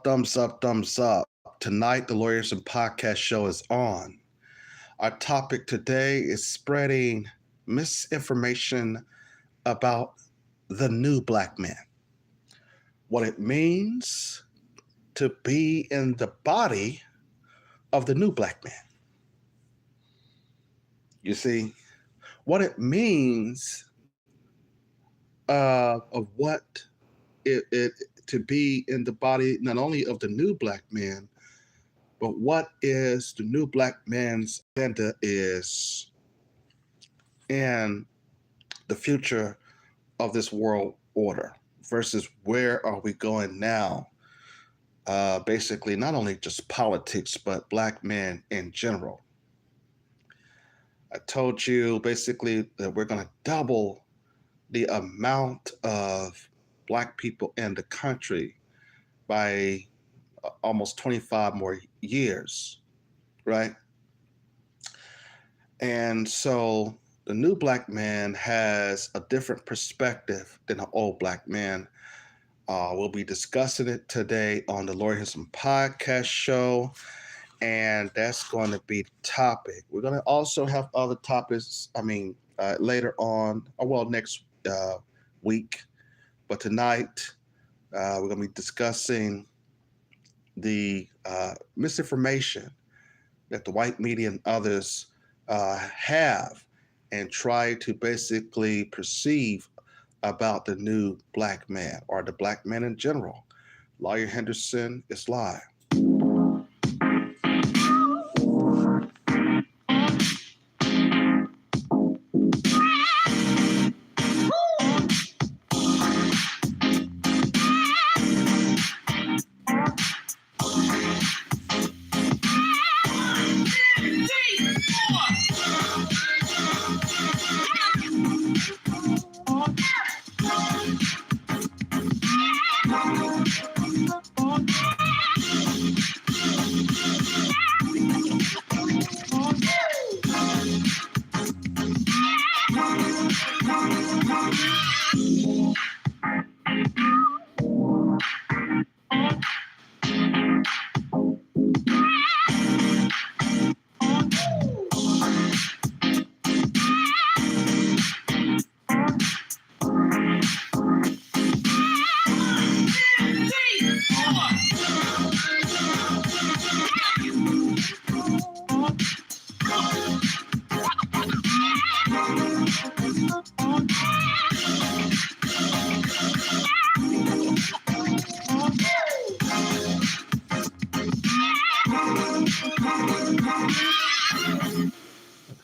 thumbs up, thumbs up. Tonight, the Lawyers and Podcast show is on. Our topic today is spreading misinformation about the new black man, what it means to be in the body of the new black man. You see, what it means of what it to be in the body not only of the new black man, but what is the new black man's agenda is in the future of this world order versus where are we going now? Basically, not only just politics, but black men in general. I told you basically that we're going to double the amount of black people in the country by almost 25 more years, right? And so the new black man has a different perspective than an old black man. We'll be discussing it today on the Lawyerhism Podcast show, and that's going to be the topic. We're going to also have other topics, later on, next week. But tonight, we're going to be discussing the misinformation that the white media and others have and try to basically perceive about the new black man or the black man in general. Lawyer Henderson is live.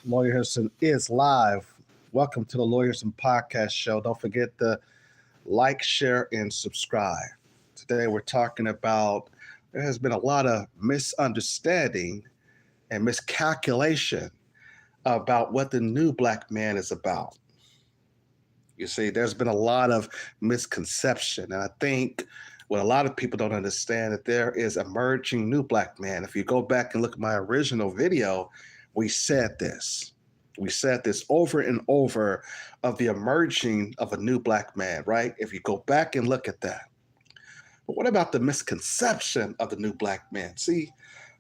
Lawyer Henderson is live. Welcome to the Lawyers and Podcast show. Don't forget to like, share, and subscribe. Today we're talking about there has been a lot of misunderstanding and miscalculation about what the new black man is about. You see, there's been a lot of misconception. And I think what a lot of people don't understand that there is emerging new black man. If you go back and look at my original video, we said this. We said this over and over of the emerging of a new black man, right? If you go back and look at that. But what about the misconception of the new black man? See,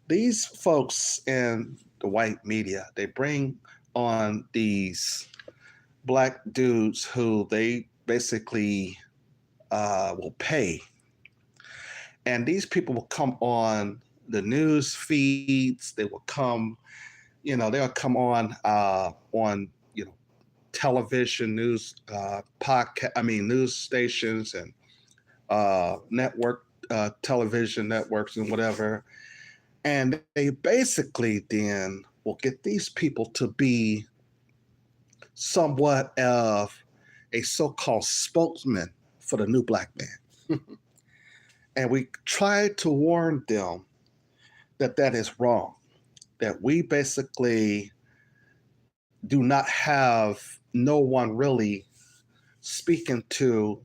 these folks in the white media, they bring on these black dudes who they basically will pay. And these people will come on the news feeds. They will come, they'll come on television, news, news stations and network television networks and whatever. And they basically then will get these people to be somewhat of a so-called spokesman for the new black man. And we try to warn them that that is wrong, that we basically do not have no one really speaking to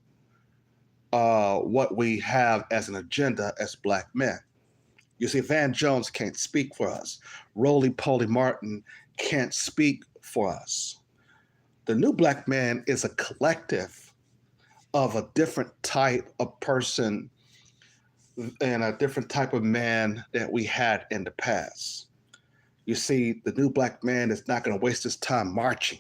what we have as an agenda as black men. You see, Van Jones can't speak for us. Roly-Poly Martin can't speak for us. The new black man is a collective of a different type of person and a different type of man that we had in the past. You see, the new black man is not going to waste his time marching.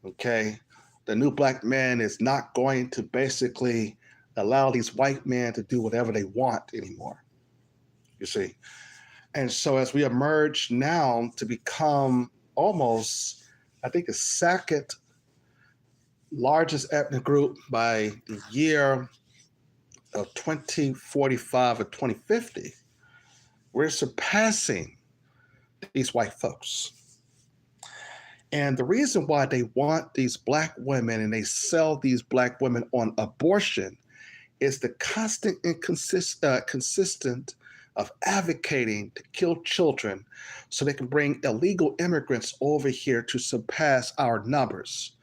Okay. The new black man is not going to basically allow these white men to do whatever they want anymore. You see. And so as we emerge now to become almost, I think, the second largest ethnic group by the year of 2045 or 2050, we're surpassing these white folks. And the reason why they want these black women and they sell these black women on abortion is the constant and consistent of advocating to kill children so they can bring illegal immigrants over here to surpass our numbers.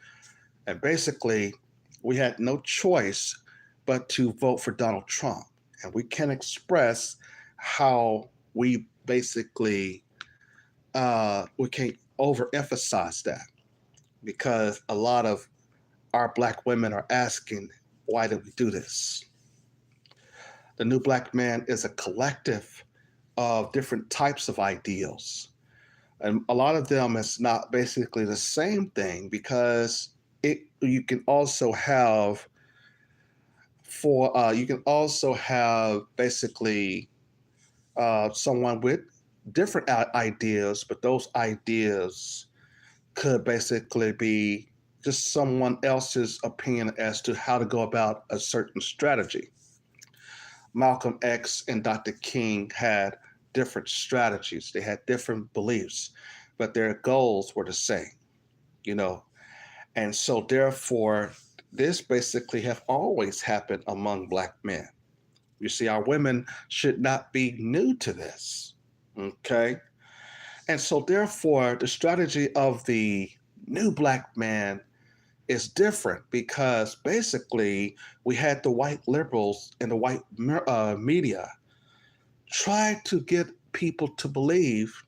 And basically, we had no choice but to vote for Donald Trump. And we can express how we basically we can't overemphasize that because a lot of our black women are asking, why did we do this? The new black man is a collective of different types of ideals. And a lot of them is not basically the same thing because you can also have basically someone with different ideas, but those ideas could basically be just someone else's opinion as to how to go about a certain strategy. Malcolm X and Dr. King had different strategies. They had different beliefs, but their goals were the same, you know. And so therefore, this basically have always happened among black men. You see, our women should not be new to this. Okay. And so therefore, the strategy of the new black man is different because basically we had the white liberals and the white media try to get people to believe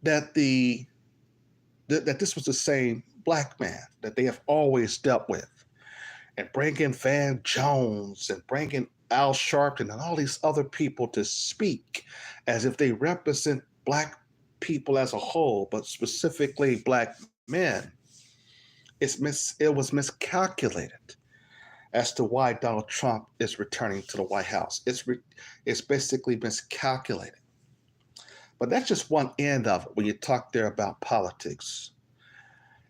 that that this was the same black man that they have always dealt with, and bring in Van Jones and bring in Al Sharpton and all these other people to speak as if they represent black people as a whole, but specifically black men. It was miscalculated as to why Donald Trump is returning to the White House. It's basically miscalculated. But that's just one end of it when you talk there about politics.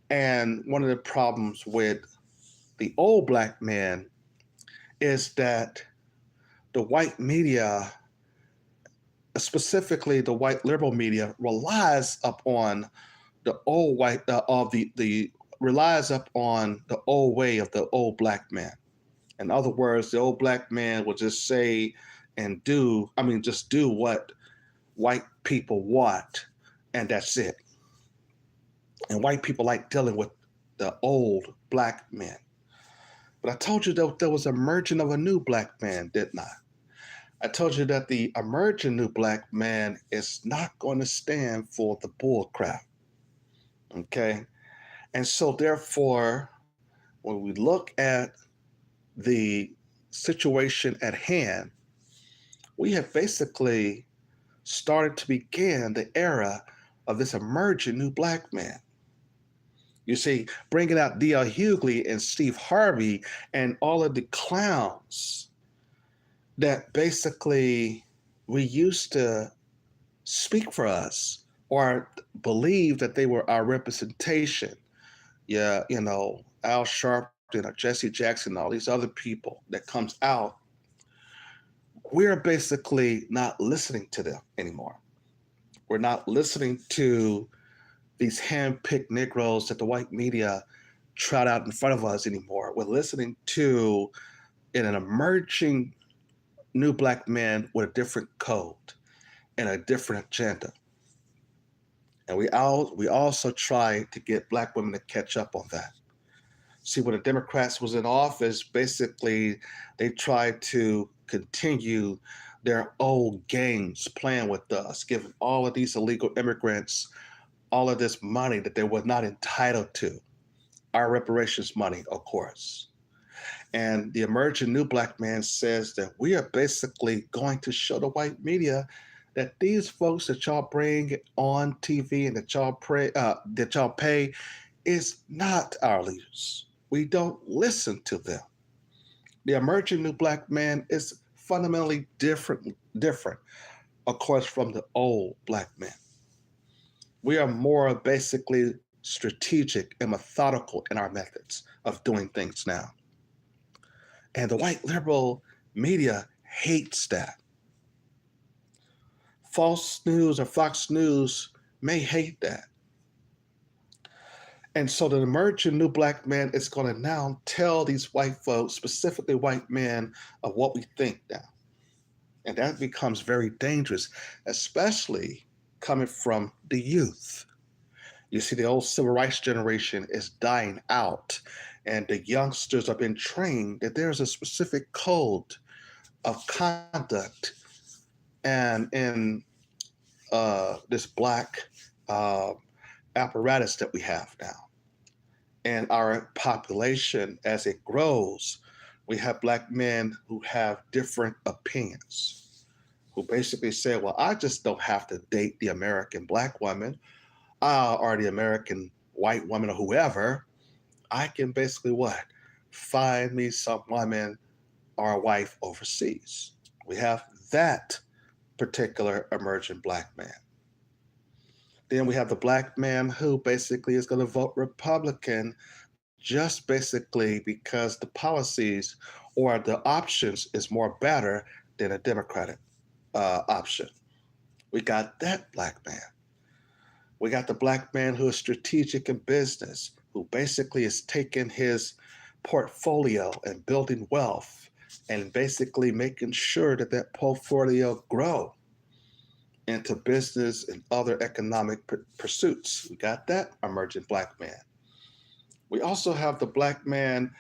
And one of the problems with the old black man is that the white media, specifically the white liberal media, relies upon the old white of the relies upon the old way of the old black man. In other words, the old black man will just say and do, just do what white people want, and that's it. And white people like dealing with the old black men. But I told you that there was a emerging of a new black man, didn't I? I told you that the emerging new black man is not going to stand for the bull crap. Okay? And so therefore, when we look at the situation at hand, we have basically started to begin the era of this emerging new black man. You see, bringing out D.L. Hughley and Steve Harvey and all of the clowns that basically we used to speak for us or believe that they were our representation. Yeah, Al Sharpton or Jesse Jackson, all these other people that comes out, we're basically not listening to them anymore. We're not listening to these hand-picked Negroes that the white media trot out in front of us anymore. We're listening to an emerging new black man with a different code and a different agenda. And we also try to get black women to catch up on that. See, when the Democrats was in office, basically they tried to continue their old games playing with us, giving all of these illegal immigrants all of this money that they were not entitled to. Our reparations money, of course. And the emerging new black man says that we are basically going to show the white media that these folks that y'all bring on TV and that y'all pay is not our leaders. We don't listen to them. The emerging new black man is fundamentally different, of course, from the old black man. We are more basically strategic and methodical in our methods of doing things now. And the white liberal media hates that. False News or Fox News may hate that. And so the emerging new black man is going to now tell these white folks, specifically white men, of what we think now. And that becomes very dangerous, especially coming from the youth. You see, the old civil rights generation is dying out, and the youngsters are being trained that there's a specific code of conduct and in this black uh, apparatus that we have now. And our population, as it grows, we have black men who have different opinions, who basically say, well, I just don't have to date the American black woman or the American white woman or whoever. I can basically what? Find me some woman or a wife overseas. We have that particular emerging black man. Then we have the black man who basically is going to vote Republican just basically because the policies or the options is more better than a Democratic option. We got that black man. We got the black man who is strategic in business, who basically is taking his portfolio and building wealth and basically making sure that that portfolio grow into business and other economic pursuits. We got that emerging black man. We also have the black man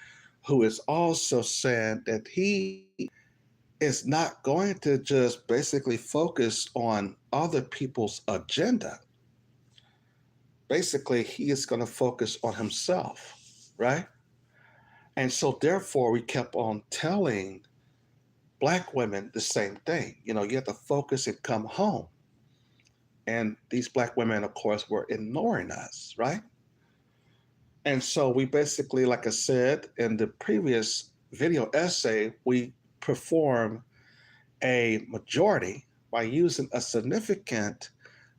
who is also saying that he is not going to just basically focus on other people's agenda. Basically, he is going to focus on himself, right? And so, therefore, we kept on telling black women the same thing. You know, you have to focus and come home. And these black women, of course, were ignoring us, right? And so we basically, like I said in the previous video essay, we perform a majority by using a significant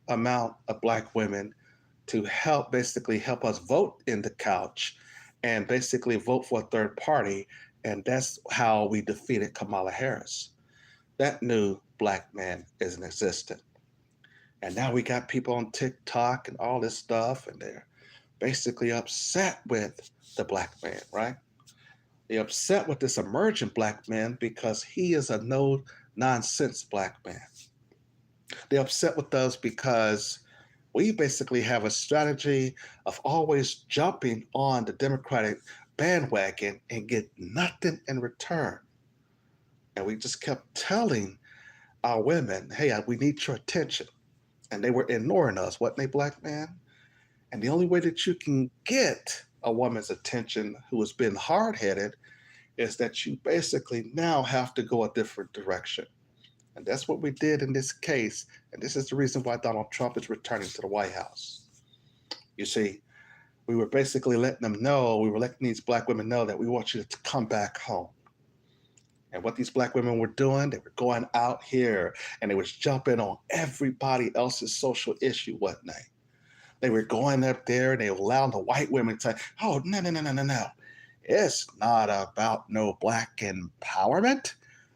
amount of black women to help us vote in the couch and basically vote for a third party. And that's how we defeated Kamala Harris. That new black man isn't existent. And now we got people on TikTok and all this stuff, and they're basically upset with the black man, right? They're upset with this emerging black man because he is a no nonsense black man. They're upset with us because we basically have a strategy of always jumping on the Democratic bandwagon and get nothing in return. And we just kept telling our women, hey, we need your attention. And they were ignoring us, wasn't they, black man? And the only way that you can get a woman's attention who has been hard-headed is that you basically now have to go a different direction. And that's what we did in this case. And this is the reason why Donald Trump is returning to the White House. You see, we were basically letting these black women know that we want you to come back home. And what these black women were doing, they were going out here and they was jumping on everybody else's social issue, wasn't they? They were going up there and they were allowing the white women to say, oh, no. It's not about no black empowerment.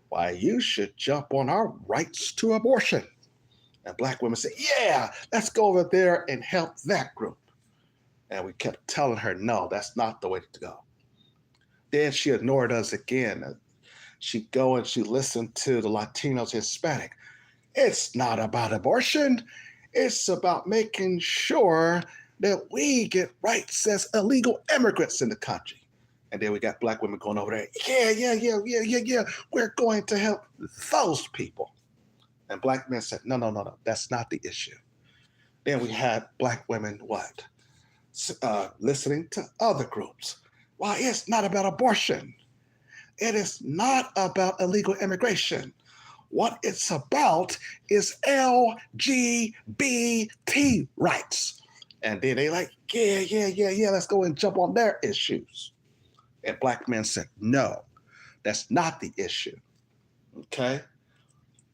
Why, you should jump on our rights to abortion. And black women say, yeah, let's go over there and help that group. And we kept telling her, no, that's not the way to go. Then she ignored us again. She'd go and she listened to the Latinos, Hispanic. It's not about abortion. It's about making sure that we get rights as illegal immigrants in the country. And then we got black women going over there. Yeah. We're going to help those people. And black men said, no. That's not the issue. Then we had black women, listening to other groups. Why, it's not about abortion. It is not about illegal immigration. What it's about is LGBT rights. And then they like, yeah, let's go and jump on their issues. And black men said, no, that's not the issue. Okay.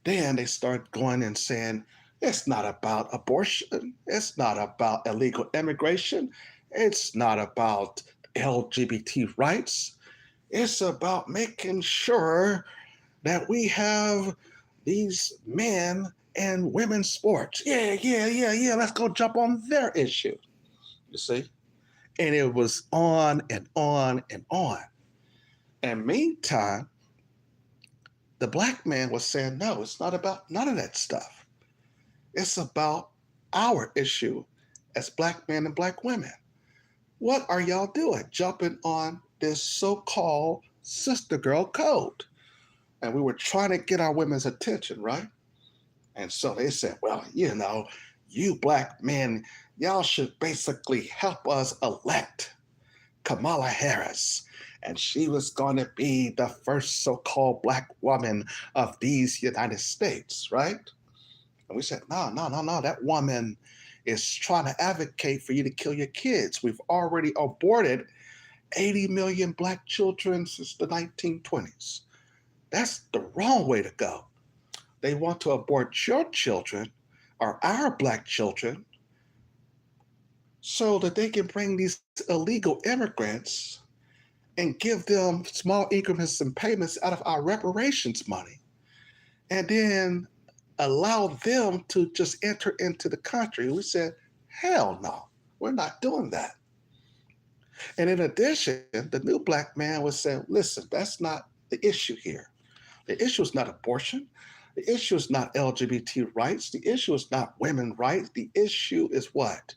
Then they start going and saying, it's not about abortion. It's not about illegal immigration. It's not about LGBT rights. It's about making sure that we have these men and women's sports. Yeah. Let's go jump on their issue. You see? And it was on and on and on. And meantime, the black man was saying, no, it's not about none of that stuff. It's about our issue as black men and black women. What are y'all doing? Jumping on this so-called sister girl code. And we were trying to get our women's attention, right? And so they said, well, you black men, y'all should basically help us elect Kamala Harris. And she was going to be the first so-called black woman of these United States, right? And we said, no. That woman is trying to advocate for you to kill your kids. We've already aborted 80 million black children since the 1920s. That's the wrong way to go. They want to abort your children or our black children so that they can bring these illegal immigrants and give them small increments and payments out of our reparations money, and then allow them to just enter into the country. We said, hell no, we're not doing that. And in addition, the new black man was saying, listen, that's not the issue here. The issue is not abortion. The issue is not LGBT rights. The issue is not women's rights. The issue is what?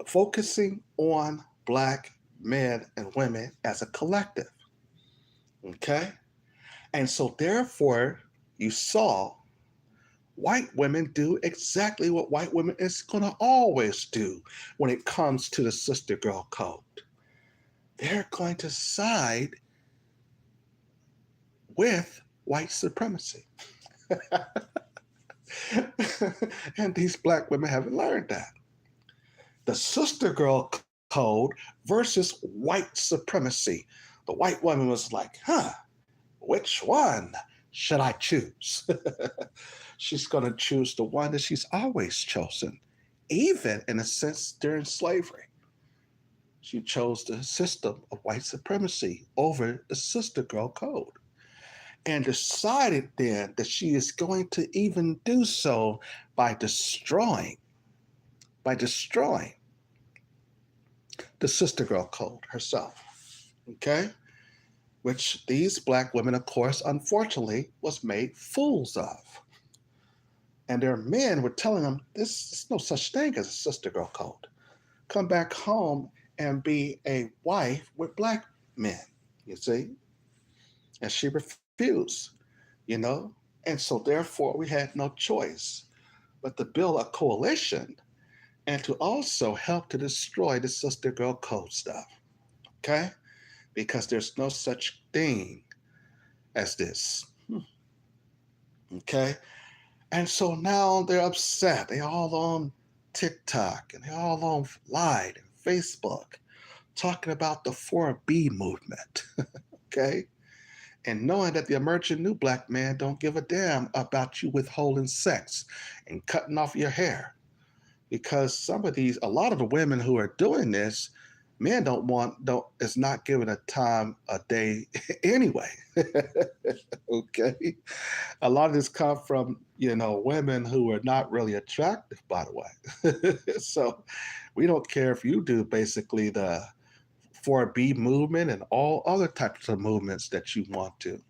Focusing on black men and women as a collective. Okay? And so therefore, you saw white women do exactly what white women is going to always do when it comes to the sister girl code. They're going to side with white supremacy. And these black women haven't learned that. The sister girl code versus white supremacy. The white woman was like, which one should I choose? She's going to choose the one that she's always chosen, even in a sense during slavery. She chose the system of white supremacy over the sister girl code, and decided then that she is going to even do so by destroying the sister girl code herself. Okay? Which these black women, of course, unfortunately, was made fools of. And their men were telling them, there's no such thing as a sister girl code. Come back home and be a wife with black men, you see? And she refused, And so therefore we had no choice but to build a coalition and to also help to destroy the sister girl code stuff. Okay? Because there's no such thing as this. Okay? And so now they're upset. They're all on TikTok and they're all on Live and Facebook talking about the 4B movement. Okay? And knowing that the emerging new black man don't give a damn about you withholding sex and cutting off your hair. Because a lot of the women who are doing this, men is not given a time a day anyway. Okay. A lot of this come from, women who are not really attractive, by the way. So we don't care if you do basically the 4B movement and all other types of movements that you want to.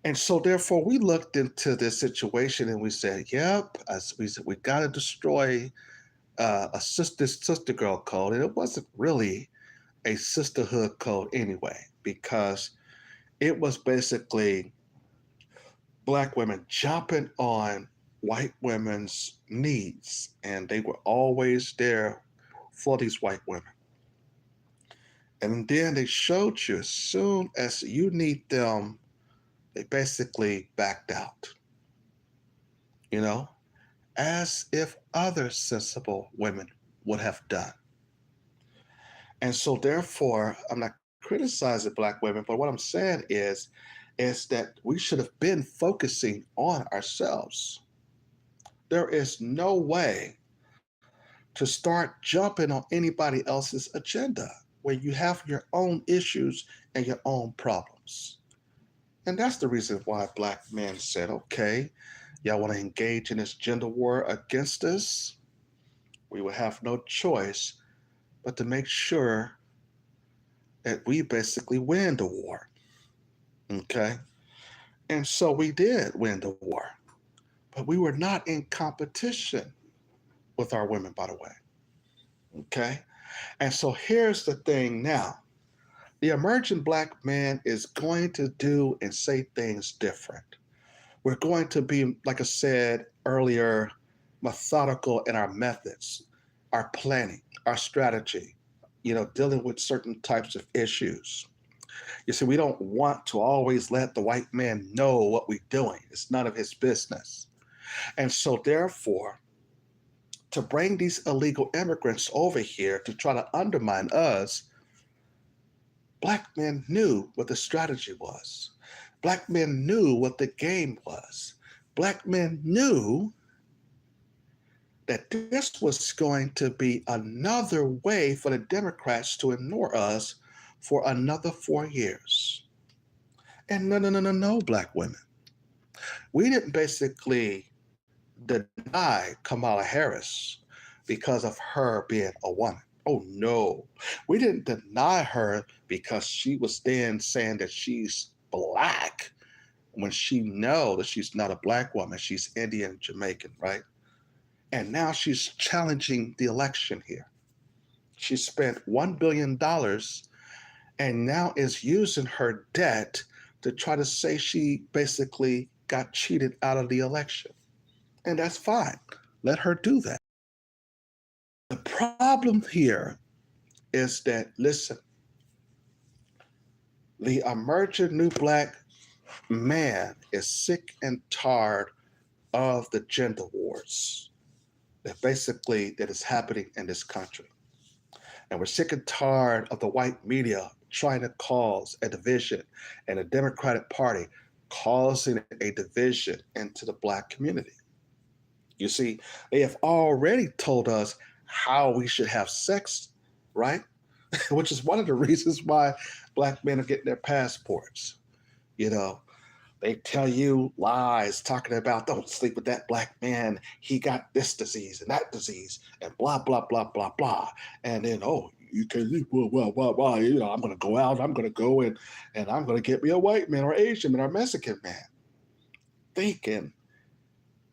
And so therefore we looked into this situation and we said, yep, as we said, we got to destroy a sister girl code. And it wasn't really a sisterhood code anyway, because it was basically black women jumping on white women's needs, and they were always there for these white women. And then they showed you as soon as you need them, they basically backed out, you know, as if other sensible women would have done. And so therefore, I'm not criticizing black women, but what I'm saying is that we should have been focusing on ourselves. There is no way to start jumping on anybody else's agenda where you have your own issues and your own problems. And that's the reason why black men said, okay, y'all want to engage in this gender war against us? We will have no choice but to make sure that we basically win the war. Okay. And so we did win the war, but we were not in competition with our women, by the way. Okay. And so here's the thing now, the emerging black man is going to do and say things different. We're going to be, like I said earlier, methodical in our methods, our planning, our strategy, dealing with certain types of issues. You see, we don't want to always let the white man know what we're doing. It's none of his business. And so, therefore, to bring these illegal immigrants over here to try to undermine us, black men knew what the strategy was. Black men knew what the game was. Black men knew that this was going to be another way for the Democrats to ignore us for another 4 years. And no, no, no, no, no, black women. We didn't basically deny Kamala Harris because of her being a woman. Oh no, we didn't deny her because she was then saying that she's black when she know that she's not a black woman. She's Indian Jamaican, right? And now she's challenging the election here. She spent $1 billion and now is using her debt to try to say she basically got cheated out of the election. And that's fine. Let her do that. The problem here is that, listen, the emerging new black man is sick and tired of the gender wars that is happening in this country. And we're sick and tired of the white media trying to cause a division and the Democratic Party causing a division into the black community. You see, they have already told us how we should have sex, right? Which is one of the reasons why black men are getting their passports. You know, they tell you lies talking about don't sleep with that black man. He got this disease and that disease and blah, blah, blah, blah, blah. And then, oh, you can leave, well, I'm going to go out. I'm going to go and I'm going to get me a white man or Asian man or Mexican man. Thinking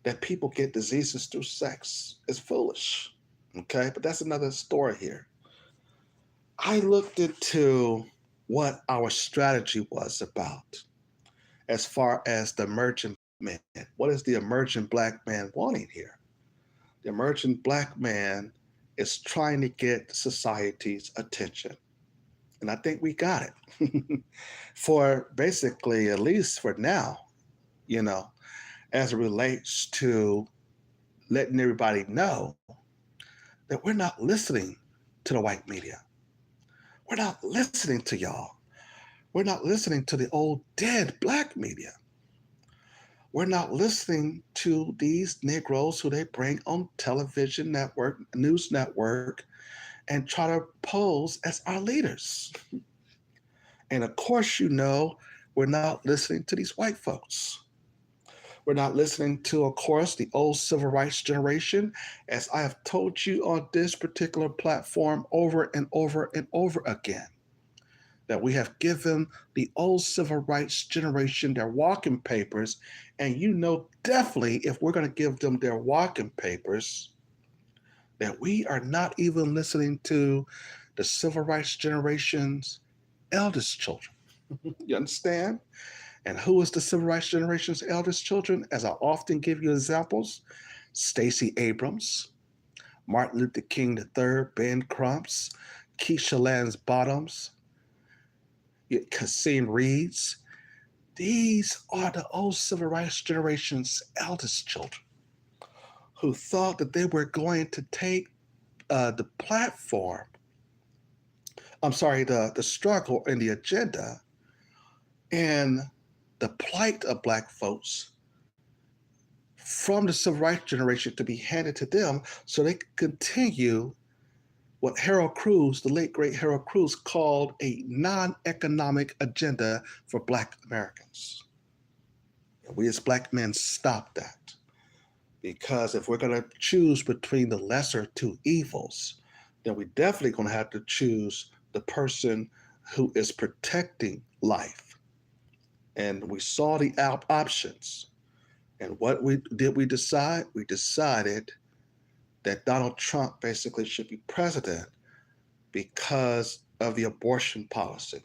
that people get diseases through sex is foolish. Okay. But that's another story here. I looked into what our strategy was about as far as the emerging man. What is the emerging black man wanting here? The emerging black man is trying to get society's attention. And I think we got it for basically, at least for now, as it relates to letting everybody know that we're not listening to the white media. We're not listening to y'all. We're not listening to the old dead black media. We're not listening to these Negroes who they bring on television network, news network, and try to pose as our leaders. And of course, we're not listening to these white folks. We're not listening to, of course, the old civil rights generation, as I have told you on this particular platform over and over and over again, that we have given the old civil rights generation their walking papers. And definitely if we're going to give them their walking papers, that we are not even listening to the civil rights generation's eldest children. You understand? And who is the civil rights generation's eldest children? As I often give you examples, Stacey Abrams, Martin Luther King III, Ben Crumps, Keisha Lance Bottoms, Kasim Reeds. These are the old civil rights generation's eldest children who thought that they were going to take the platform, I'm sorry, the struggle and the agenda and the plight of Black folks from the civil rights generation to be handed to them so they could continue what Harold Cruz, the late great Harold Cruz, called a non economic agenda for Black Americans. And we as Black men stop that. Because if we're going to choose between the lesser two evils, then we definitely going to have to choose the person who is protecting life. And we saw the options. And what we decide? We decided that Donald Trump basically should be president because of the abortion policy.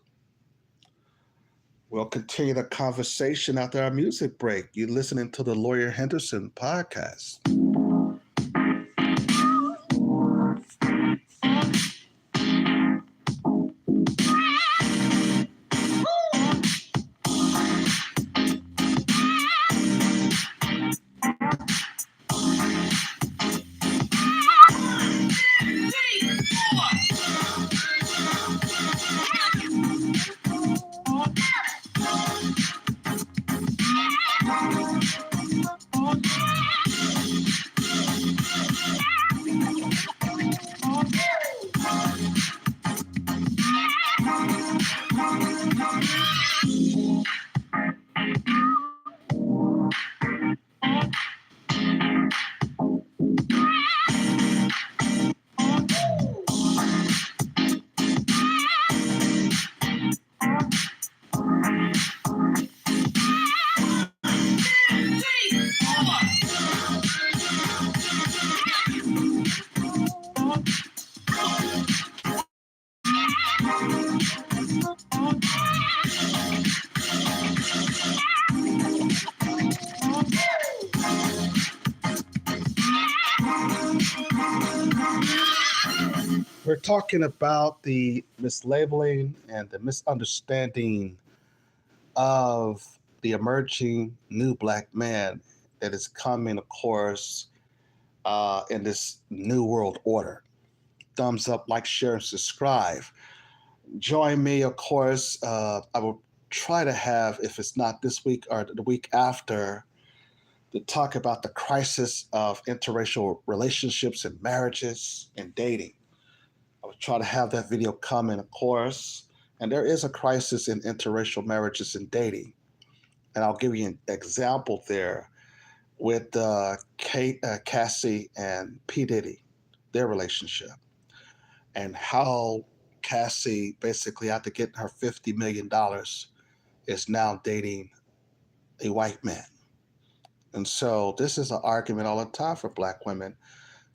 We'll continue the conversation after our music break. You're listening to the Lawyer Henderson podcast. We're talking about the mislabeling and the misunderstanding of the emerging new Black man that is coming, of course, in this new world order. Thumbs up, like, share, and subscribe. Join me, of course. I will try to have, if it's not this week or the week after, to talk about the crisis of interracial relationships and marriages and dating. I will try to have that video coming, of course. And there is a crisis in interracial marriages and dating. And I'll give you an example there with Cassie and P. Diddy, their relationship, and how Cassie, basically, after getting her $50 million, is now dating a white man. And so this is an argument all the time for Black women,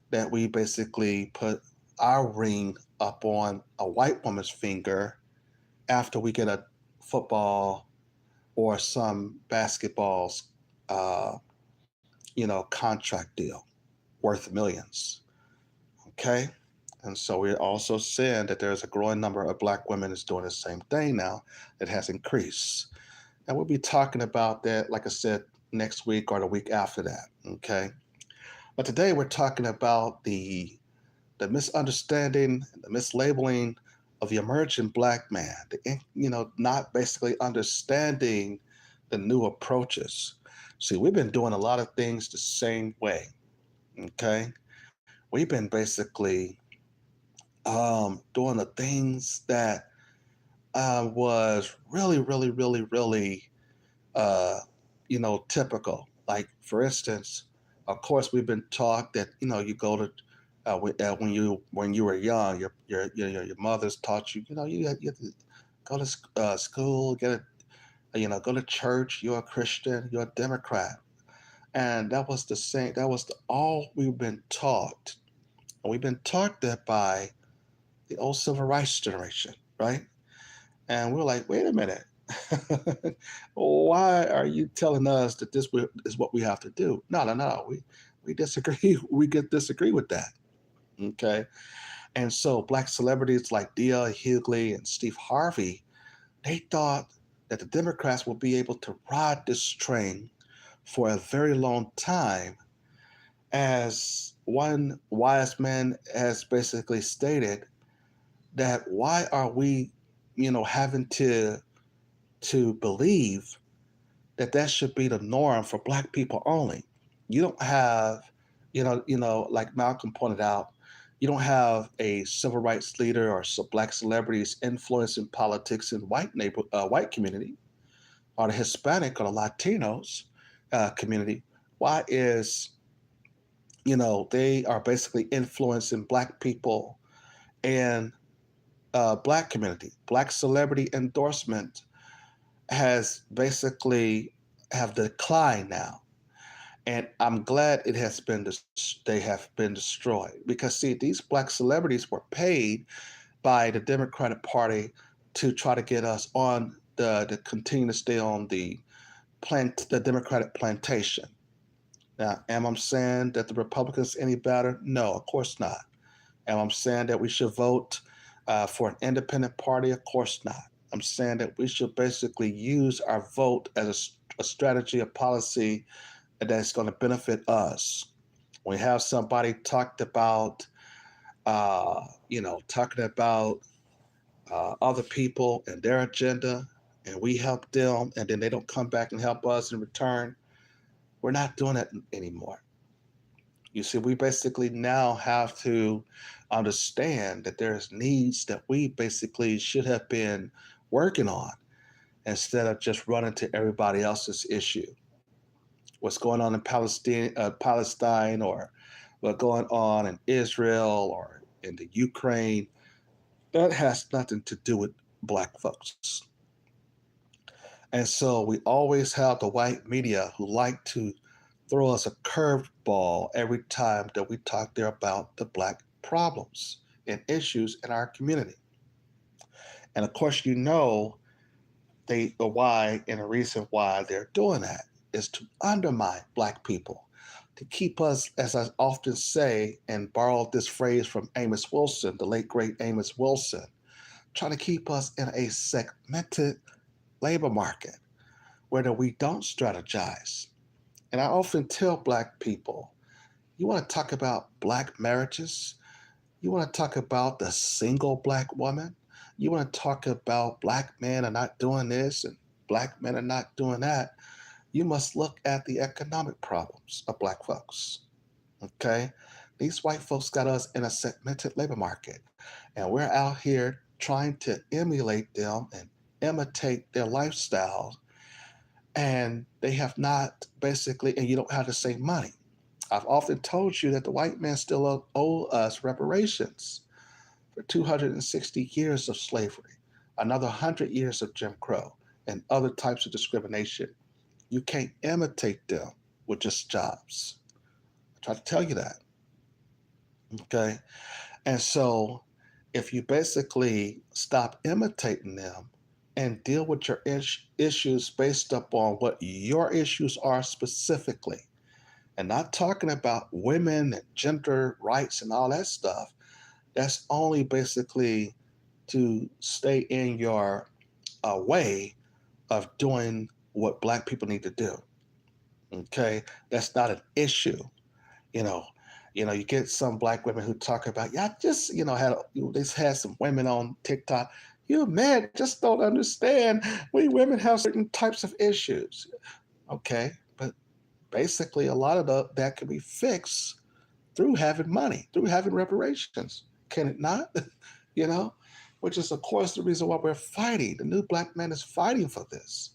that we basically put our ring up on a white woman's finger after we get a football or some basketball's, contract deal worth millions. Okay. And so we're also seeing that there's a growing number of Black women that's doing the same thing now that has increased. And we'll be talking about that, like I said, next week or the week after that. Okay. But today we're talking about the misunderstanding, the mislabeling of the emerging Black man, not basically understanding the new approaches. See, we've been doing a lot of things the same way. Okay. We've been basically doing the things that was really, really, really, really, typical. Like, for instance, of course, we've been taught that you go to when you were young, your mothers taught you, you have to go to school, go to church. You're a Christian, you're a Democrat, and that was the same. That was all we've been taught, and we've been taught that by the old civil rights generation, right? And we're like, wait a minute. Why are you telling us that this is what we have to do? No, no, no. We disagree. We could disagree with that. Okay. And so Black celebrities like Dia Hughley and Steve Harvey, They thought that the Democrats would be able to ride this train for a very long time. As one wise man has basically stated, that why are we, having to believe that that should be the norm for black people only. You don't have, like Malcolm pointed out, you don't have a civil rights leader or black celebrities influencing politics in white community or the Hispanic or the Latinos community. Why is they are basically influencing black people and black community, black celebrity endorsement has basically have declined now, and I'm glad it has been they have been destroyed because see these black celebrities were paid by the Democratic Party to try to get us on the to continue to stay on the Democratic plantation. Now, am I saying that the Republicans any better? No, of course not. Am I saying that we should vote for an independent party? Of course not. I'm saying that we should basically use our vote as a strategy, a policy that's going to benefit us. We have somebody talking about other people and their agenda, and we help them, and then they don't come back and help us in return. We're not doing that anymore. You see, we basically now have to understand that there's needs that we basically should have been working on instead of just running to everybody else's issue. What's going on in Palestine, or what's going on in Israel or in the Ukraine, that has nothing to do with black folks. And so we always have the white media who like to throw us a curved ball every time that we talk there about the black problems and issues in our community. And of course, the why and the reason why they're doing that is to undermine black people, to keep us, as I often say, and borrowed this phrase from Amos Wilson, the late great Amos Wilson, trying to keep us in a segmented labor market where we don't strategize. And I often tell black people, you want to talk about black marriages? You want to talk about the single black woman? You want to talk about black men are not doing this and black men are not doing that? You must look at the economic problems of black folks. Okay? These white folks got us in a segmented labor market, and we're out here trying to emulate them and imitate their lifestyles, and they have not basically, and you don't have the same money. I've often told you that the white man still owe us reparations for 260 years of slavery, another 100 years of Jim Crow, and other types of discrimination. You can't imitate them with just jobs. I try to tell you that. Okay. And so if you basically stop imitating them and deal with your issues based upon what your issues are specifically, and not talking about women and gender rights and all that stuff, that's only basically to stay in your way of doing what black people need to do. Okay, that's not an issue. You know, you get some black women who talk about, yeah, I just they had some women on TikTok. You men just don't understand. We women have certain types of issues. Okay, but basically a lot of that can be fixed through having money, through having reparations. Can it not? you know, which is of course the reason why we're fighting. The new black man is fighting for this.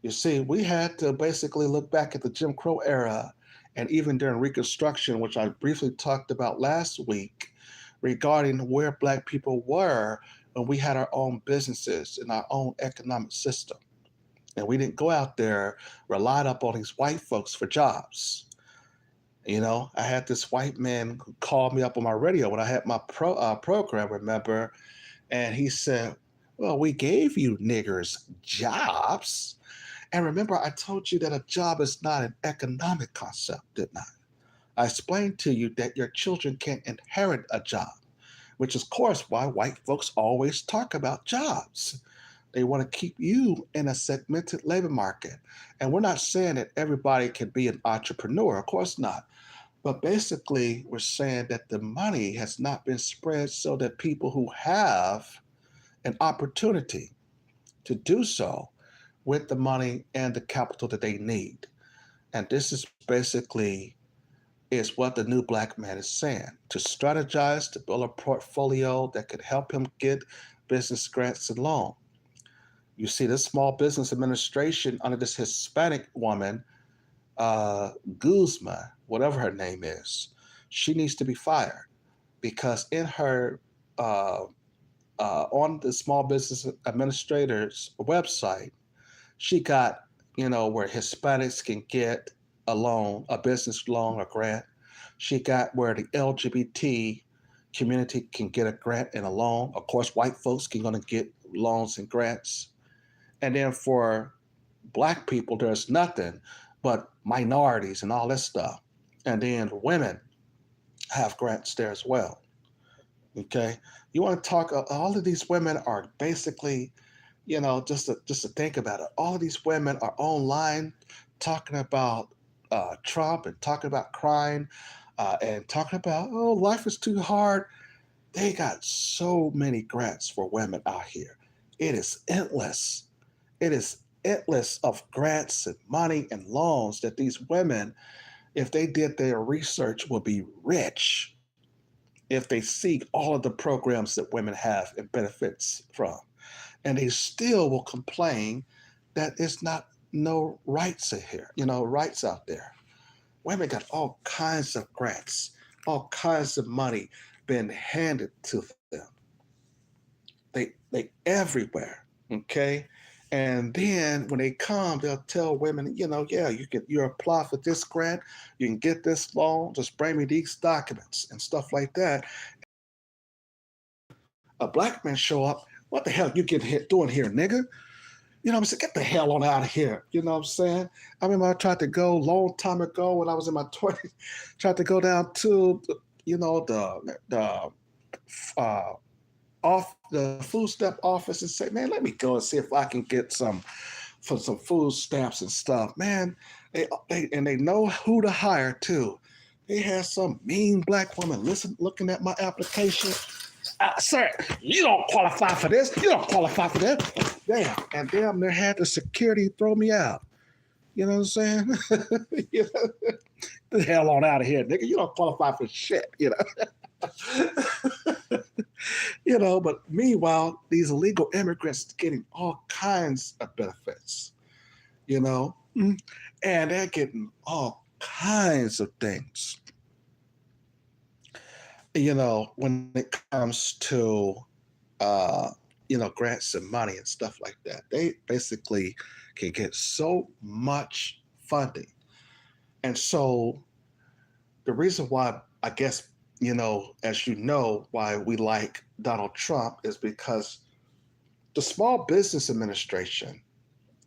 You see, we had to basically look back at the Jim Crow era and even during Reconstruction, which I briefly talked about last week, regarding where black people were when we had our own businesses and our own economic system. And we didn't go out there, relied up on these white folks for jobs. I had this white man who called me up on my radio when I had my program, remember, and he said, well, we gave you niggers jobs. And remember, I told you that a job is not an economic concept, didn't I? I explained to you that your children can't inherit a job, which is, of course, why white folks always talk about jobs. They want to keep you in a segmented labor market. And we're not saying that everybody can be an entrepreneur, of course not. But basically, we're saying that the money has not been spread so that people who have an opportunity to do so with the money and the capital that they need. And this is basically is what the new black man is saying, to strategize, to build a portfolio that could help him get business grants and loan. You see, this small business administration under this Hispanic woman, Guzma, whatever her name is, she needs to be fired because in her on the small business administrator's website, she got, where Hispanics can get a loan, a business loan or grant. She got where the LGBT community can get a grant and a loan. Of course, white folks can gonna get loans and grants. And then for black people, there's nothing but minorities and all this stuff. And then women have grants there as well. Okay. You want to talk, all of these women are basically, just to think about it, all of these women are online talking about Trump and talking about crime and talking about, oh, life is too hard. They got so many grants for women out here. It is endless. It is endless of grants and money and loans that these women, if they did their research, will be rich if they seek all of the programs that women have and benefits from. And they still will complain that it's not no rights in here, rights out there. Women got all kinds of grants, all kinds of money being handed to them. They everywhere. Okay. And then when they come, they'll tell women, yeah, you apply for this grant, you can get this loan, just bring me these documents and stuff like that. A black man show up, what the hell you doing here, nigga? You know what I'm saying? Get the hell on out of here. You know what I'm saying? I remember I tried to go a long time ago when I was in my 20s, tried to go down to, the off the food stamp office and say, man, let me go and see if I can get some food stamps and stuff. Man, they know who to hire too. They had some mean black woman looking at my application. Sir, you don't qualify for this. You don't qualify for that. Damn. And damn, they had the security throw me out. You know what I'm saying? The hell on out of here, nigga. You don't qualify for shit, But meanwhile, these illegal immigrants getting all kinds of benefits, and they're getting all kinds of things. When it comes to, grants and money and stuff like that, they basically can get so much funding. And so the reason why, I guess, as why we like Donald Trump is because the Small Business Administration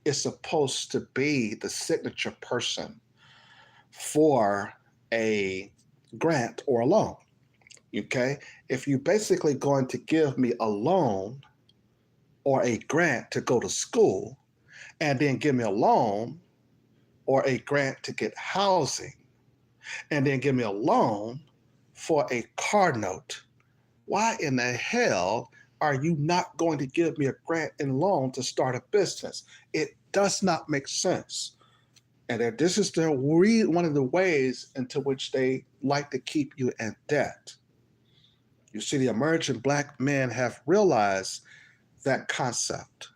is supposed to be the signature person for a grant or a loan. Okay, if you're basically going to give me a loan or a grant to go to school, and then give me a loan or a grant to get housing, and then give me a loan for a car note, why in the hell are you not going to give me a grant and loan to start a business? It does not make sense. And this is one of the ways into which they like to keep you in debt. You see, the emerging black men have realized that concept.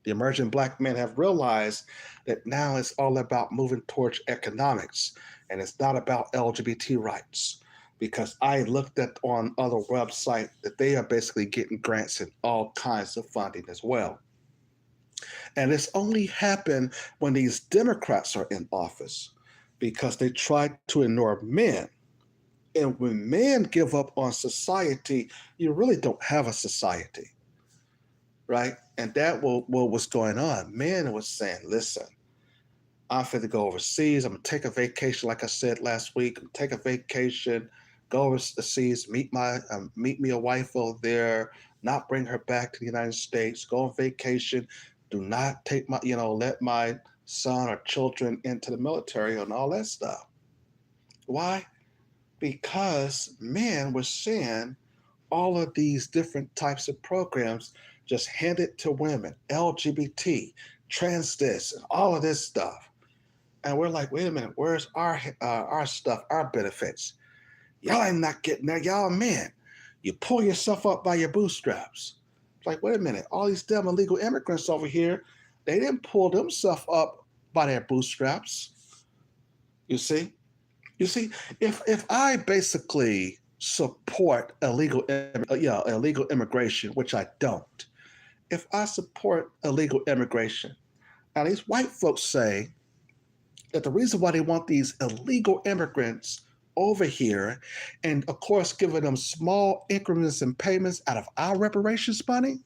The emerging black men have realized that now it's all about moving towards economics and it's not about LGBT rights. Because I looked at on other websites that they are basically getting grants and all kinds of funding as well. And it's only happened when these Democrats are in office because they try to ignore men. And when men give up on society, you really don't have a society, right? And that was what was going on. Men was saying, listen, I'm fit to go overseas. I'm going to take a vacation, like I said last week. Take a vacation, go overseas, meet me a wife over there, not bring her back to the United States, go on vacation, do not take my, let my son or children into the military and all that stuff. Why? Because men were seeing all of these different types of programs just handed to women, LGBT, trans this, and all of this stuff. And we're like, wait a minute, where's our stuff, our benefits? Y'all ain't not getting there. Y'all men. You pull yourself up by your bootstraps. It's like, wait a minute, all these damn illegal immigrants over here, they didn't pull themselves up by their bootstraps. You see? You see, if I basically support illegal immigration, which I don't, if I support illegal immigration, now these white folks say that the reason why they want these illegal immigrants over here, and of course giving them small increments in payments out of our reparations money,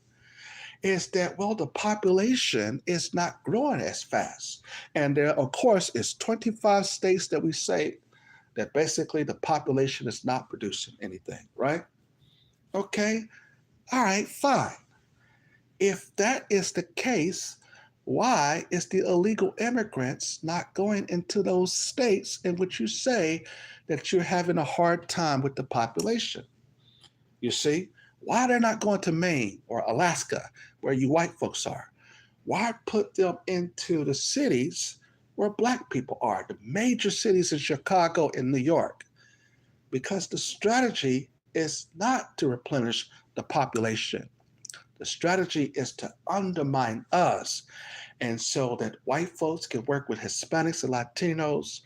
is that, well, the population is not growing as fast. And there, of course, is 25 states that we say that basically the population is not producing anything, right? Okay, all right, fine. If that is the case, why is the illegal immigrants not going into those states in which you say that you're having a hard time with the population? You see, why they're not going to Maine or Alaska, where you white folks are? Why put them into the cities where black people are, the major cities in Chicago and New York? Because the strategy is not to replenish the population. The strategy is to undermine us, and so that white folks can work with Hispanics and Latinos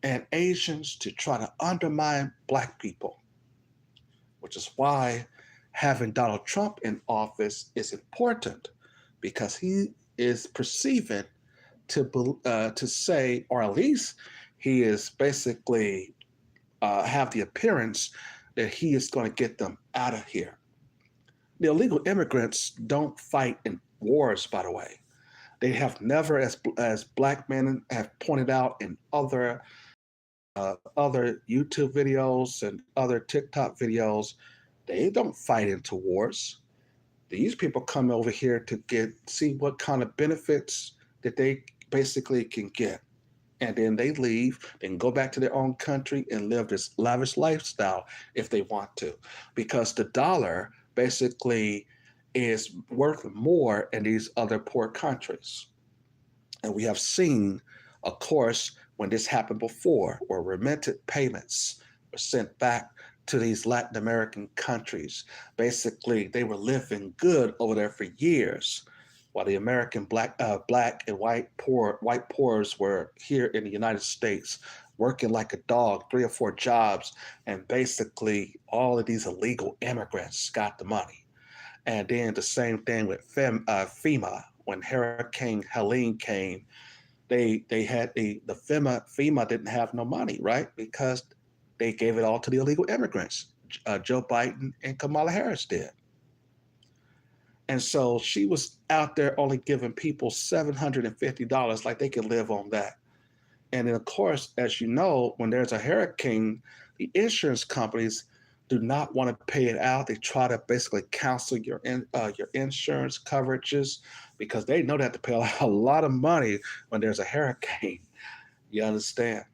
and Asians to try to undermine black people, which is why having Donald Trump in office is important, because he is perceiving to say, or at least he is basically have the appearance that he is going to get them out of here. The illegal immigrants don't fight in wars, by the way. They have never, as black men have pointed out in other YouTube videos and other TikTok videos, they don't fight into wars. These people come over here to see what kind of benefits that they basically can get. And then they leave, they can go back to their own country and live this lavish lifestyle if they want to. Because the dollar basically is worth more in these other poor countries. And we have seen, of course, when this happened before, where remitted payments were sent back to these Latin American countries. Basically, they were living good over there for years, while the American black and white poors were here in the United States, working like a dog, 3 or 4 jobs, and basically all of these illegal immigrants got the money. And then the same thing with FEMA. When Hurricane Helene came, they had the FEMA didn't have no money, right? Because they gave it all to the illegal immigrants. Joe Biden and Kamala Harris did. And so she was out there only giving people $750, like they could live on that. And then, of course, as you know, when there's a hurricane, the insurance companies do not want to pay it out. They try to basically cancel your insurance coverages, because they know they have to pay a lot of money when there's a hurricane. You understand?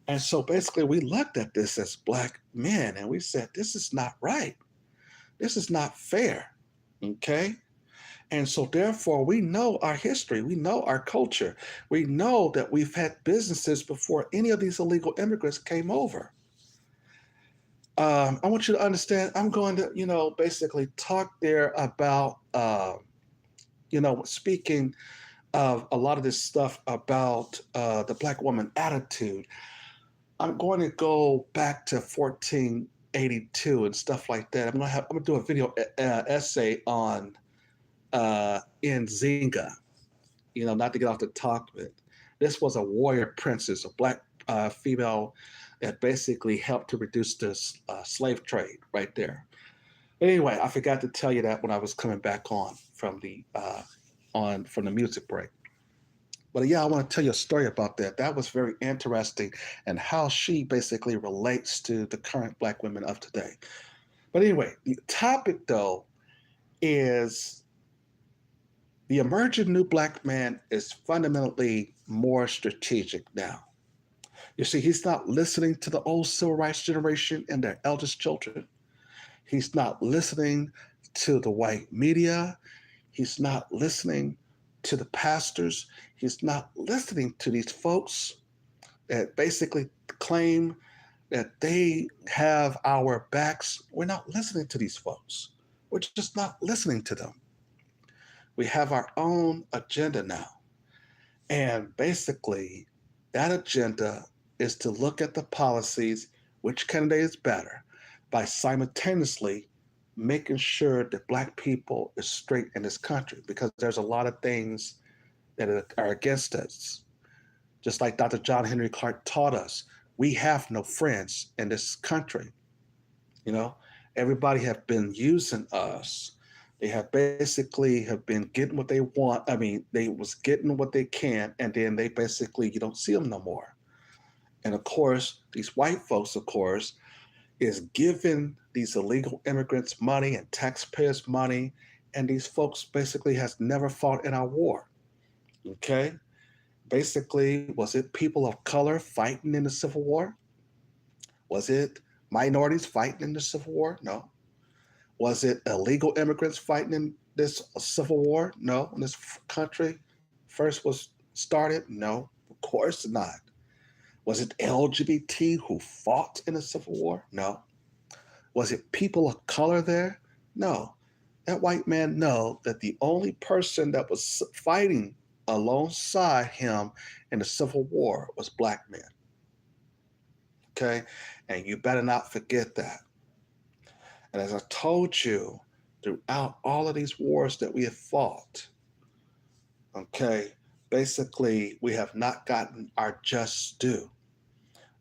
And so basically we looked at this as black men and we said, this is not right. This is not fair. Okay? And so therefore we know our history. We know our culture. We know that we've had businesses before any of these illegal immigrants came over. I want you to understand, I'm going to, basically talk there about, speaking of a lot of this stuff about the black woman attitude. I'm going to go back to 1482 and stuff like that. I'm going to do a video essay on Nzinga, not to get off the topic. This was a warrior princess, a black female that basically helped to reduce this slave trade right there. Anyway, I forgot to tell you that when I was coming back on from the music break. But yeah, I want to tell you a story about that. That was very interesting, and how she basically relates to the current black women of today. But anyway, the topic though is the emerging new black man is fundamentally more strategic now. You see, he's not listening to the old civil rights generation and their eldest children. He's not listening to the white media. He's not listening to the pastors. He's not listening to these folks that basically claim that they have our backs. We're not listening to these folks. We're just not listening to them. We have our own agenda now. And basically, that agenda is to look at the policies, which candidate is better, by simultaneously making sure that black people is straight in this country, because there's a lot of things that are against us. Just like Dr. John Henry Clark taught us, we have no friends in this country. You know, everybody have been using us. They have basically have been getting what they want. I mean, they was getting what they can, and then they basically, you don't see them no more. And of course, these white folks, of course, is giving these illegal immigrants money and taxpayers money, and these folks basically has never fought in our war. Okay? Basically, was it people of color fighting in the Civil War? Was it minorities fighting in the Civil War? No. Was it illegal immigrants fighting in this Civil War? No. When this country first was started? No, of course not. Was it LGBT who fought in the Civil War? No. Was it people of color there? No. That white man know that the only person that was fighting alongside him in the Civil War was black men. Okay? And you better not forget that. And as I told you, throughout all of these wars that we have fought, okay, basically we have not gotten our just due.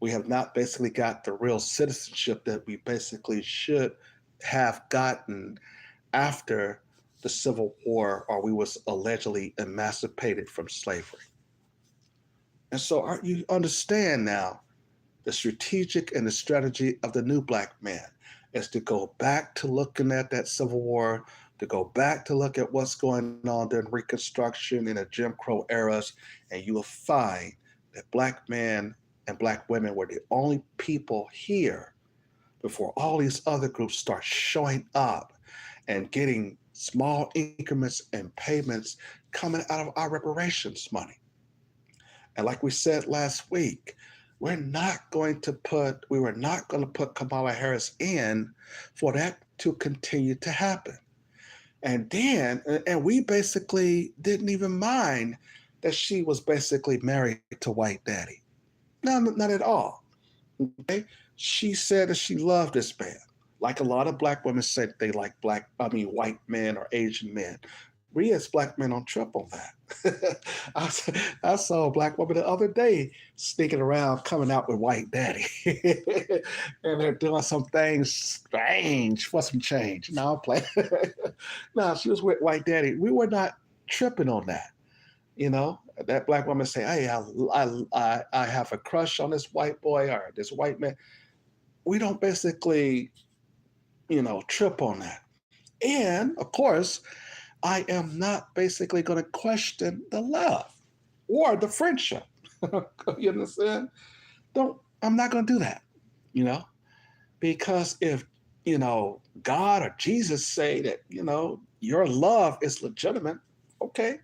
We have not basically got the real citizenship that we basically should have gotten after the Civil War, or we was allegedly emancipated from slavery. And so you understand now the strategic and the strategy of the new black man is to go back to looking at that Civil War, to go back to look at what's going on during Reconstruction in the Jim Crow eras, and you will find that black men and black women were the only people here before all these other groups start showing up and getting small increments and payments coming out of our reparations money. And like we said last week, we were not going to put Kamala Harris in for that to continue to happen. And we basically didn't even mind that she was basically married to White Daddy. No, not at all. Okay? She said that she loved this man. Like a lot of black women said they like white men or Asian men. We as black men don't trip on that. I saw a black woman the other day sneaking around coming out with White Daddy. And they're doing some things strange for some change. No, I'm playing. No, she was with White Daddy. We were not tripping on that. You know, that black woman say, hey, I have a crush on this white boy or this white man. We don't basically, trip on that. And of course, I am not basically going to question the love or the friendship. You understand? I'm not going to do that, because if, God or Jesus say that, your love is legitimate, okay,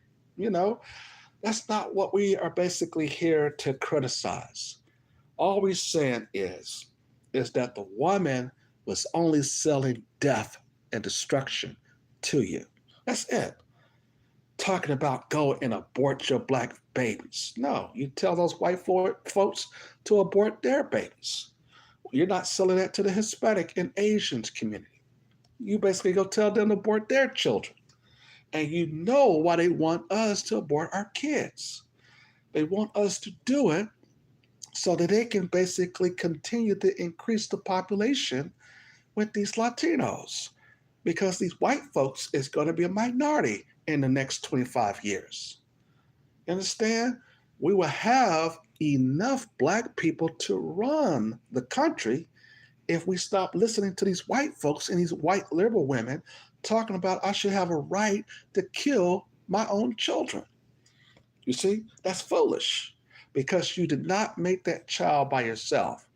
that's not what we are basically here to criticize. All we're saying is that the woman was only selling death and destruction to you. That's it. Talking about go and abort your black babies. No, you tell those white folks to abort their babies. You're not selling that to the Hispanic and Asians community. You basically go tell them to abort their children. And you know why they want us to abort our kids. They want us to do it so that they can basically continue to increase the population with these Latinos. Because these white folks is going to be a minority in the next 25 years. You understand? We will have enough black people to run the country if we stop listening to these white folks and these white liberal women talking about I should have a right to kill my own children. You see, that's foolish because you did not make that child by yourself.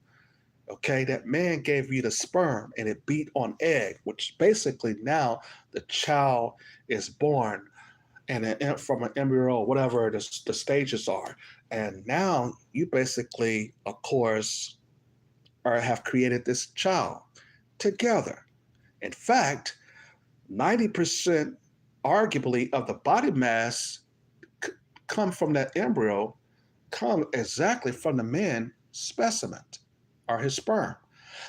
Okay, that man gave you the sperm and it beat on egg, which basically now the child is born and from an embryo, whatever the stages are. And now you basically, of course, have created this child together. In fact, 90% arguably of the body mass come from that embryo, come exactly from the man specimen or his sperm.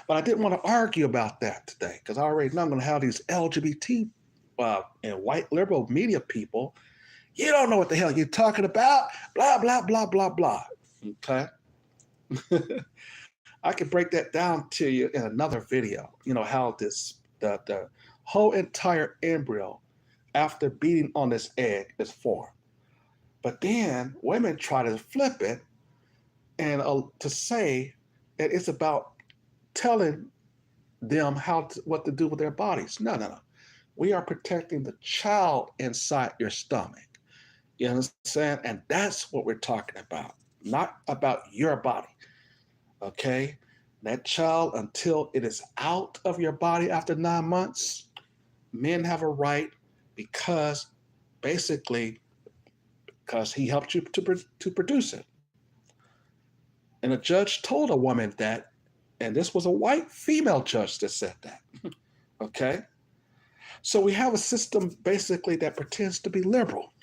But I didn't want to argue about that today because I already know I'm going to have these LGBT and white liberal media people. You don't know what the hell you're talking about, blah, blah, blah, blah, blah. Okay. I can break that down to you in another video, how the whole entire embryo after beating on this egg is formed. But then women try to flip it and to say that it's about telling them what to do with their bodies. No, no, no. We are protecting the child inside your stomach. You understand? And that's what we're talking about, not about your body. Okay? That child, until it is out of your body after 9 months, men have a right because he helped you to produce it. And a judge told a woman that, and this was a white female judge that said that. Okay? So we have a system basically that pretends to be liberal.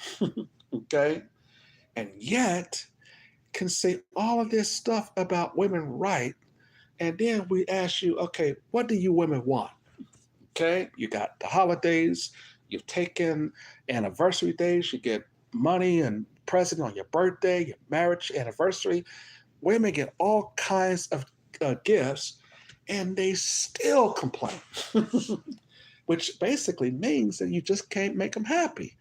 Okay? And yet can say all of this stuff about women right. And then we ask you, okay, what do you women want? Okay? You got the holidays, you've taken anniversary days, you get money and present on your birthday, your marriage anniversary. Women get all kinds of gifts and they still complain, which basically means that you just can't make them happy.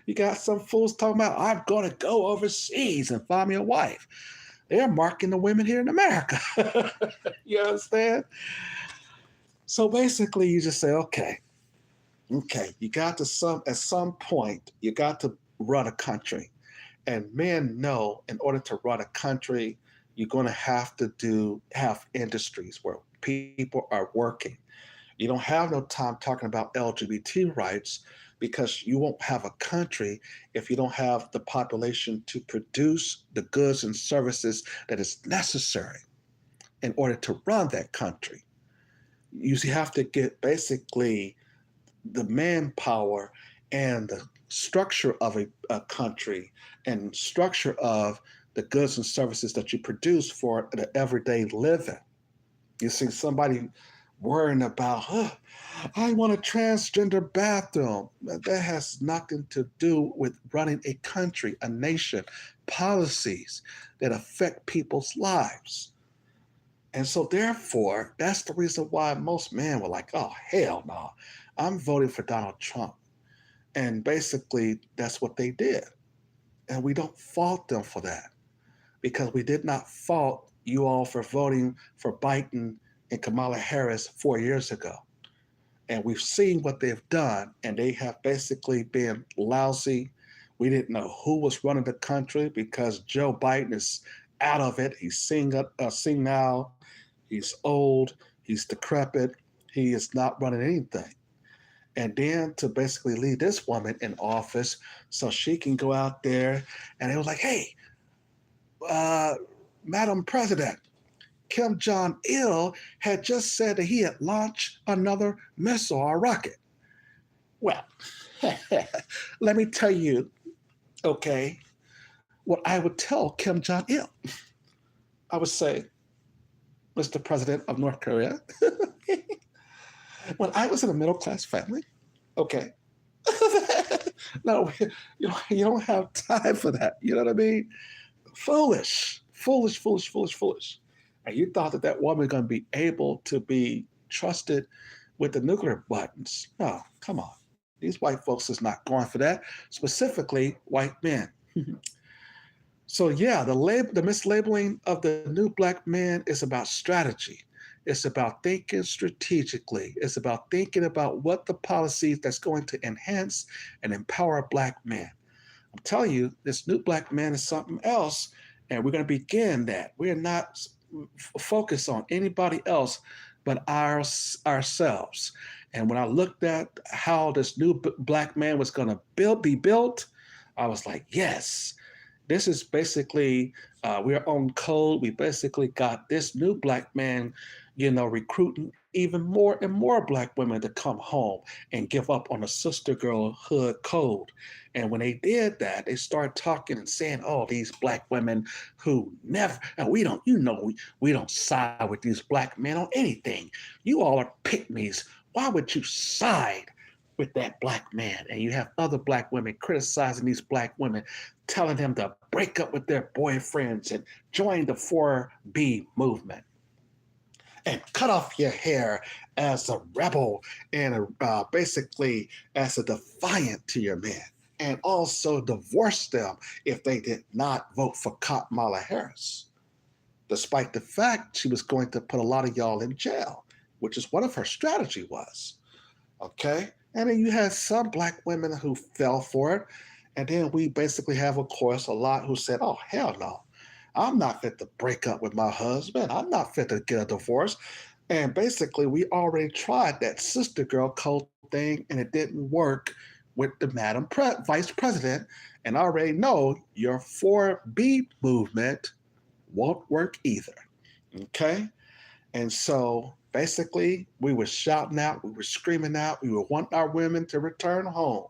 You got some fools talking about, I'm going to go overseas and find me a wife. They're marking the women here in America. You understand? So basically you just say, okay, you got to at some point, you got to run a country. And men know in order to run a country, you're going to have industries where people are working. You don't have no time talking about LGBT rights because you won't have a country if you don't have the population to produce the goods and services that is necessary in order to run that country. You have to get basically the manpower and the structure of a country and structure of the goods and services that you produce for the everyday living. You see somebody worrying about, I want a transgender bathroom. That has nothing to do with running a country, a nation, policies that affect people's lives. And so therefore, that's the reason why most men were like, oh, hell no, I'm voting for Donald Trump. And basically, that's what they did. And we don't fault them for that because we did not fault you all for voting for Biden and Kamala Harris 4 years ago. And we've seen what they've done, and they have basically been lousy. We didn't know who was running the country because Joe Biden is out of it. He's senile, he's old, he's decrepit, he is not running anything. And then to basically leave this woman in office so she can go out there, and it was like, hey, Madam President, Kim Jong-il had just said that he had launched another missile or rocket. Well, let me tell you, okay, what I would tell Kim Jong-il. I would say, Mr. President of North Korea, when I was in a middle-class family, okay, no, you don't have time for that. You know what I mean? Foolish. And you thought that woman was going to be able to be trusted with the nuclear buttons. No, come on. These white folks is not going for that, specifically white men. So yeah, the mislabeling of the new black man is about strategy. It's about thinking strategically. It's about thinking about what the policies that's going to enhance and empower Black men. I'm telling you, this new Black man is something else, and we're going to begin that. We're not focused on anybody else but ourselves. And when I looked at how this new Black man was going to be built, I was like, yes, this is basically, we're on code. We basically got this new Black man, recruiting even more and more Black women to come home and give up on the sister girlhood code. And when they did that, they started talking and saying, oh, these Black women who never, and we don't, we don't side with these Black men on anything. You all are pygmies. Why would you side with that Black man? And you have other Black women criticizing these Black women, telling them to break up with their boyfriends and join the 4B movement and cut off your hair as a rebel and basically as a defiant to your men, and also divorce them if they did not vote for Kamala Harris, despite the fact she was going to put a lot of y'all in jail, which is one of her strategy was. Okay? And then you had some Black women who fell for it. And then we basically have, of course, a lot who said, oh, hell no. I'm not fit to break up with my husband. I'm not fit to get a divorce. And basically, we already tried that sister girl code thing, and it didn't work with the Madam Vice President. And I already know your 4B movement won't work either. Okay? And so basically, we were shouting out, we were screaming out, we were wanting our women to return home.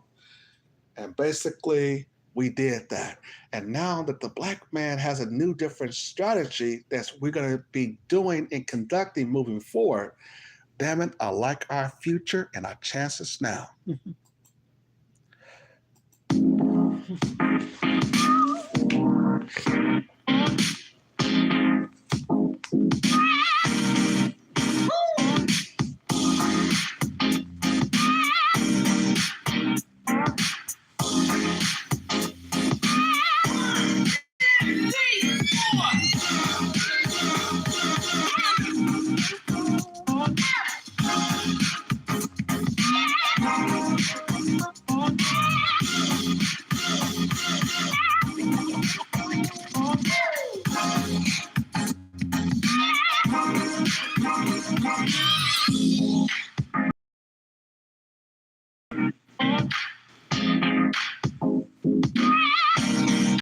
And basically, we did that. And now that the Black man has a new, different strategy that we're going to be doing and conducting moving forward, damn it, I like our future and our chances now.